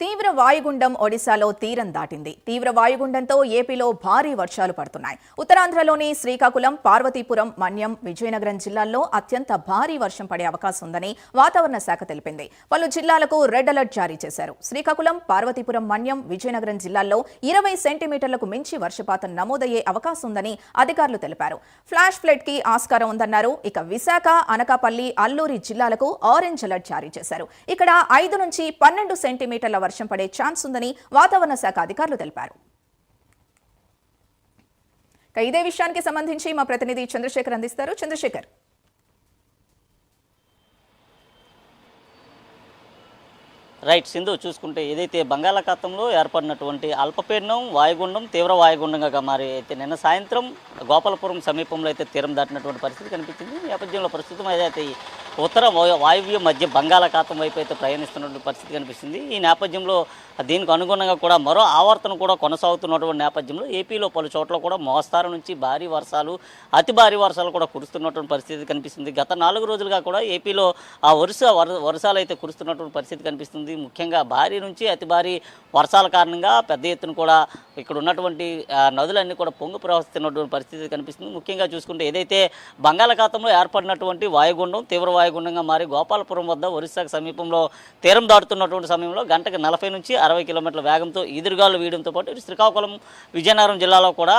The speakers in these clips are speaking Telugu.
తీవ్ర వాయుగుండం ఒడిశాలో తీరం దాటింది. తీవ్ర వాయుగుండంతో ఏపీలో భారీ వర్షాలు పడుతున్నాయి. ఉత్తరాంధ్రలోని శ్రీకాకుళం, పార్వతీపురం, మన్యం, విజయనగరం జిల్లాల్లో అత్యంత భారీ వర్షం పడే అవకాశం ఉందని వాతావరణ శాఖ తెలిపింది. పలు జిల్లాలకు రెడ్ అలర్ట్ జారీ చేశారు. శ్రీకాకుళం, పార్వతీపురం, మన్యం, విజయనగరం జిల్లాల్లో 20 సెంటీమీటర్లకు మించి వర్షపాతం నమోదయ్యే అవకాశం ఉందని అధికారులు తెలిపారు. ఫ్లాష్ ఫ్లడ్ కి ఆస్కారం ఉందన్నారు. ఇక విశాఖ, అనకాపల్లి, అల్లూరి జిల్లాలకు ఆరెంజ్ అలర్ట్ జారీ చేశారు. ఇక్కడ 5 నుంచి 12 సెంటీమీటర్ల వర్షం పడే ఛాన్స్ ఉందని వాతావరణ శాఖ అధికారులు తెలిపారు. ఇదే విషయానికి సంబంధించి మా ప్రతినిధి చంద్రశేఖర్ అందిస్తారు. చంద్రశేఖర్, రైట్ సింధు, చూసుకుంటే ఏదైతే బంగాళాఖాతంలో ఏర్పడినటువంటి అల్పపీడనం వాయుగుండం తీవ్ర వాయుగుండంగా మారి అయితే నిన్న సాయంత్రం గోపాలపురం సమీపంలో అయితే తీరం దాటినటువంటి పరిస్థితి కనిపించింది. ఈ నేపథ్యంలో ప్రస్తుతం ఏదైతే ఉత్తర వాయువ్య మధ్య బంగాళాఖాతం వైపు అయితే ప్రయాణిస్తున్నటువంటి పరిస్థితి కనిపిస్తుంది. ఈ నేపథ్యంలో దీనికి అనుగుణంగా కూడా మరో ఆవర్తన కూడా కొనసాగుతున్నటువంటి నేపథ్యంలో ఏపీలో పలు చోట్ల కూడా మోస్తారు నుంచి భారీ వర్షాలు, అతి భారీ వర్షాలు కూడా కురుస్తున్నటువంటి పరిస్థితి కనిపిస్తుంది. గత 4 రోజులుగా కూడా ఏపీలో ఆ వర్షాలు అయితే కురుస్తున్నటువంటి పరిస్థితి కనిపిస్తుంది. ముఖ్యంగా భారీ నుంచి అతి భారీ వర్షాల కారణంగా పెద్ద ఎత్తున కూడా ఇక్కడ ఉన్నటువంటి నదులన్నీ కూడా పొంగు ప్రవహిస్తున్నటువంటి పరిస్థితి కనిపిస్తుంది. ముఖ్యంగా చూసుకుంటే ఏదైతే బంగాళాఖాతంలో ఏర్పడినటువంటి వాయుగుండం తీవ్ర వాయుగుండంగా మారి గోపాలపురం వద్ద ఒరిస్సాకు సమీపంలో తీరం దాటుతున్నటువంటి సమయంలో గంటకు 40 నుంచి 60 కిలోమీటర్ల వేగంతో ఈదురుగాలు వీయడంతో పాటు శ్రీకాకుళం, విజయనగరం జిల్లాలో కూడా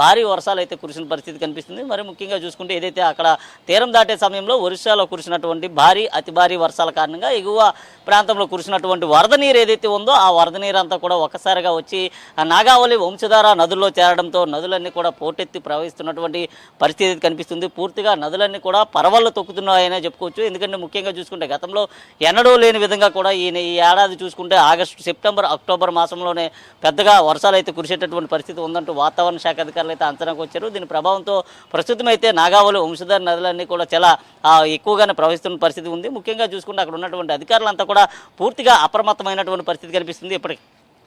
భారీ వర్షాలు అయితే కురిసిన పరిస్థితి కనిపిస్తుంది. మరి ముఖ్యంగా చూసుకుంటే ఏదైతే అక్కడ తీరం దాటే సమయంలో ఒరిస్సాలో కురిసినటువంటి భారీ అతి భారీ వర్షాల కారణంగా ఎగువ ప్రాంతంలో కురిసినటువంటి వరద నీరు ఏదైతే ఉందో ఆ వరద నీరు అంతా కూడా ఒక్కసారిగా వచ్చి నాగావళి, వంశధార నదుల్లో చేరడంతో నదులన్నీ కూడా పోటెత్తి ప్రవహిస్తున్నటువంటి పరిస్థితి కనిపిస్తుంది. పూర్తిగా నదులన్నీ కూడా పరవళ్ళు తొక్కుతున్నాయనే చెప్పుకోవచ్చు. ఎందుకంటే ముఖ్యంగా చూసుకుంటే గతంలో ఎన్నడూ లేని విధంగా కూడా ఈ ఏడాది చూసుకుంటే ఆగస్టు, సెప్టెంబర్, అక్టోబర్ మాసంలోనే పెద్దగా వర్షాలు అయితే కురిసేటటువంటి పరిస్థితి ఉందంటూ వాతావరణ శాఖ అధికారులు అయితే అంచనాకు వచ్చారు. దీని ప్రభావంతో ప్రస్తుతం అయితే నాగావళి, వంశధార నదులన్నీ కూడా చాలా ఎక్కువగానే ప్రవహిస్తున్న పరిస్థితి ఉంది. ముఖ్యంగా చూసుకుంటే అక్కడ ఉన్నటువంటి అధికారులంతా కూడా పూర్తిగా అప్రమత్తమైనటువంటి పరిస్థితి కనిపిస్తుంది.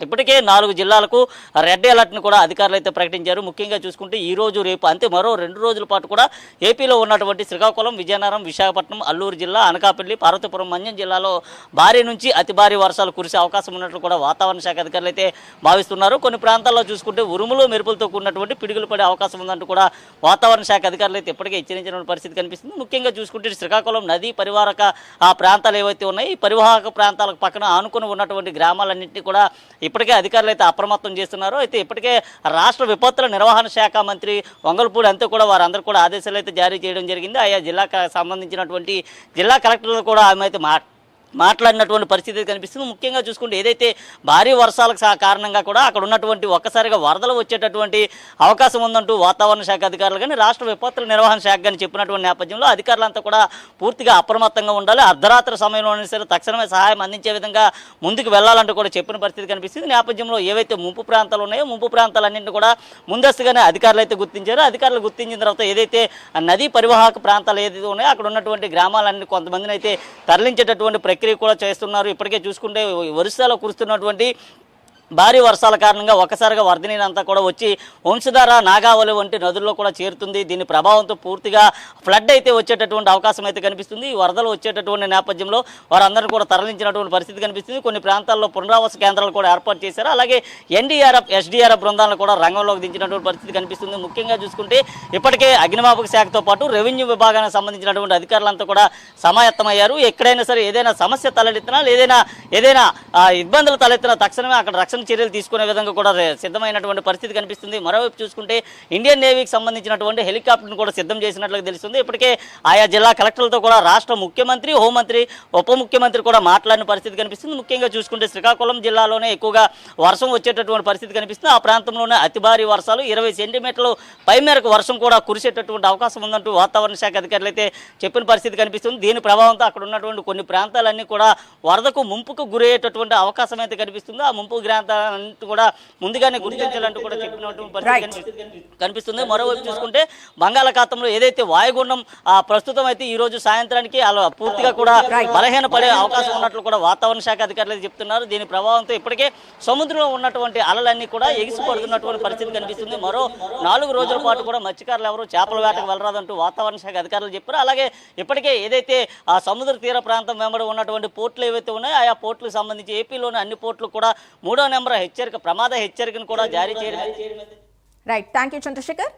ఇప్పటికే 4 జిల్లాలకు రెడ్ అలర్ట్ను కూడా అధికారులు అయితే ప్రకటించారు. ముఖ్యంగా చూసుకుంటే ఈ రోజు, రేపు అంతే మరో 2 రోజుల పాటు కూడా ఏపీలో ఉన్నటువంటి శ్రీకాకుళం, విజయనగరం, విశాఖపట్నం, అల్లూరు జిల్లా, అనకాపల్లి, పార్వతీపురం, మన్యం జిల్లాలో భారీ నుంచి అతి భారీ వర్షాలు కురిసే అవకాశం ఉన్నట్లు కూడా వాతావరణ శాఖ అధికారులు అయితే భావిస్తున్నారు. కొన్ని ప్రాంతాల్లో చూసుకుంటే ఉరుములు, మెరుపులతో కూడినటువంటి పిడుగులు పడే అవకాశం ఉందంటూ కూడా వాతావరణ శాఖ అధికారులు అయితే ఇప్పటికే హెచ్చరించిన పరిస్థితి కనిపిస్తుంది. ముఖ్యంగా చూసుకుంటే శ్రీకాకుళం నదీ పరివాహక ప్రాంతాలు ఏవైతే ఉన్నాయి, ఈ పరివాహక ప్రాంతాలకు పక్కన ఆనుకుని ఉన్నటువంటి గ్రామాలన్నింటినీ కూడా ఇప్పటికే అధికారులు అయితే అప్రమత్తం చేస్తున్నారు. అయితే ఇప్పటికే రాష్ట్ర విపత్తుల నిర్వహణ శాఖ మంత్రి వంగలపూడి అంతా కూడా వారందరూ కూడా ఆదేశాలు అయితే జారీ చేయడం జరిగింది. ఆయా జిల్లాకు సంబంధించినటువంటి జిల్లా కలెక్టర్లు కూడా ఆమె అయితే మాట్లాడినటువంటి పరిస్థితి కనిపిస్తుంది. ముఖ్యంగా చూసుకుంటే ఏదైతే భారీ వర్షాలకు కారణంగా కూడా అక్కడ ఉన్నటువంటి ఒక్కసారిగా వరదలు వచ్చేటటువంటి అవకాశం ఉందంటూ వాతావరణ శాఖ అధికారులు కానీ రాష్ట్ర విపత్తుల నిర్వహణ శాఖ కానీ చెప్పినటువంటి నేపథ్యంలో అధికారులంతా కూడా పూర్తిగా అప్రమత్తంగా ఉండాలి. అర్ధరాత్రి సమయంలోనే సరే తక్షణమే సహాయం అందించే విధంగా ముందుకు వెళ్లాలంటూ కూడా చెప్పిన పరిస్థితి కనిపిస్తుంది. నేపథ్యంలో ఏవైతే ముంపు ప్రాంతాలు ఉన్నాయో ముంపు ప్రాంతాలన్నింటినీ కూడా ముందస్తుగానే అధికారులు అయితే గుర్తించారు. అధికారులు గుర్తించిన తర్వాత ఏదైతే నదీ పరివాహక ప్రాంతాలు ఏదైతే ఉన్నాయో అక్కడ ఉన్నటువంటి గ్రామాలన్నీ కొంతమందిని అయితే తరలించేటటువంటి ప్రక్రియ కూడా చేస్తున్నారు. ఇప్పటికే చూసుకుంటే ఒరిస్సాలో కురుస్తున్నటువంటి భారీ వర్షాల కారణంగా ఒక్కసారిగా వరద నీరు అంతా కూడా వచ్చి వంశధార, నాగావళి వంటి నదుల్లో కూడా చేరుతుంది. దీని ప్రభావంతో పూర్తిగా ఫ్లడ్ అయితే వచ్చేటటువంటి అవకాశం అయితే కనిపిస్తుంది. ఈ వరదలు వచ్చేటటువంటి నేపథ్యంలో వారందరూ కూడా తరలించినటువంటి పరిస్థితి కనిపిస్తుంది. కొన్ని ప్రాంతాల్లో పునరావాస కేంద్రాలు కూడా ఏర్పాటు చేశారు. అలాగే ఎన్డీఆర్ఎఫ్, ఎస్డీఆర్ఎఫ్ బృందాలను కూడా రంగంలోకి దించినటువంటి పరిస్థితి కనిపిస్తుంది. ముఖ్యంగా చూసుకుంటే ఇప్పటికే అగ్నిమాపక శాఖతో పాటు రెవెన్యూ విభాగానికి సంబంధించినటువంటి అధికారులంతా కూడా సమాయత్తమయ్యారు. ఎక్కడైనా సరే ఏదైనా సమస్య తలెత్తినా, ఏదైనా ఇబ్బందులు తలెత్తినా తక్షణమే అక్కడ రక్షణ చర్యలు తీసుకునే విధంగా కూడా సిద్ధమైనటువంటి పరిస్థితి కనిపిస్తుంది. మరోవైపు చూసుకుంటే ఇండియన్ నేవీకి సంబంధించినటువంటి హెలికాప్టర్ను కూడా సిద్ధం చేసినట్లుగా తెలుస్తుంది. ఇప్పటికే ఆయా జిల్లా కలెక్టర్లతో కూడా రాష్ట్ర ముఖ్యమంత్రి, హోంమంత్రి, ఉప ముఖ్యమంత్రి కూడా మాట్లాడిన పరిస్థితి కనిపిస్తుంది. ముఖ్యంగా చూసుకుంటే శ్రీకాకుళం జిల్లాలోనే ఎక్కువగా వర్షం వచ్చేటటువంటి పరిస్థితి కనిపిస్తుంది. ఆ ప్రాంతంలోనే అతి భారీ వర్షాలు 20 సెంటీమీటర్లు పై మేరకు వర్షం కూడా కురిసేటటువంటి అవకాశం ఉందంటూ వాతావరణ శాఖ అధికారులు అయితే చెప్పిన పరిస్థితి కనిపిస్తుంది. దీని ప్రభావంతో అక్కడ ఉన్నటువంటి కొన్ని ప్రాంతాలన్నీ కూడా వరదకు, ముంపుకు గురయ్యేటటువంటి అవకాశం అయితే కనిపిస్తుంది. ఆ ముంపు ప్రాంతాన్ని కూడా ముందుగానే గుర్తించాలంటూ కూడా చెప్పినటువంటి పరిస్థితి కనిపిస్తుంది. మరోవైపు చూసుకుంటే బంగాళాఖాతంలో ఏదైతే వాయుగుండం ప్రస్తుతం అయితే ఈ రోజు సాయంత్రానికి అలా పూర్తిగా కూడా బలహీనపడే అవకాశం ఉన్నట్లు కూడా వాతావరణ శాఖ అధికారులు చెప్తున్నారు. దీని ప్రభావంతో ఇప్పటికే సముద్రంలో ఉన్నటువంటి అలలన్నీ కూడా ఎగిసిపడుతున్నటువంటి పరిస్థితి కనిపిస్తుంది. మరో 4 రోజుల పాటు కూడా మత్స్యకారులు ఎవరు చేపల వేటకు వెళ్ళరాదంటూ వాతావరణ శాఖ అధికారులు చెప్పారు. అలాగే ఇప్పటికే ఏదైతే ఆ సముద్ర తీర ప్రాంతం వెంబడి ఉన్నటువంటి పోర్టులు ఏవైతే ఉన్నాయో ఆయా పోర్టులకు సంబంధించి ఏపీలోని అన్ని పోర్టులు కూడా 3వ నెంబర్ ప్రమాద హెచ్చరికను కూడా జారీ చేయడం. Right, thank you Chandrasekhar.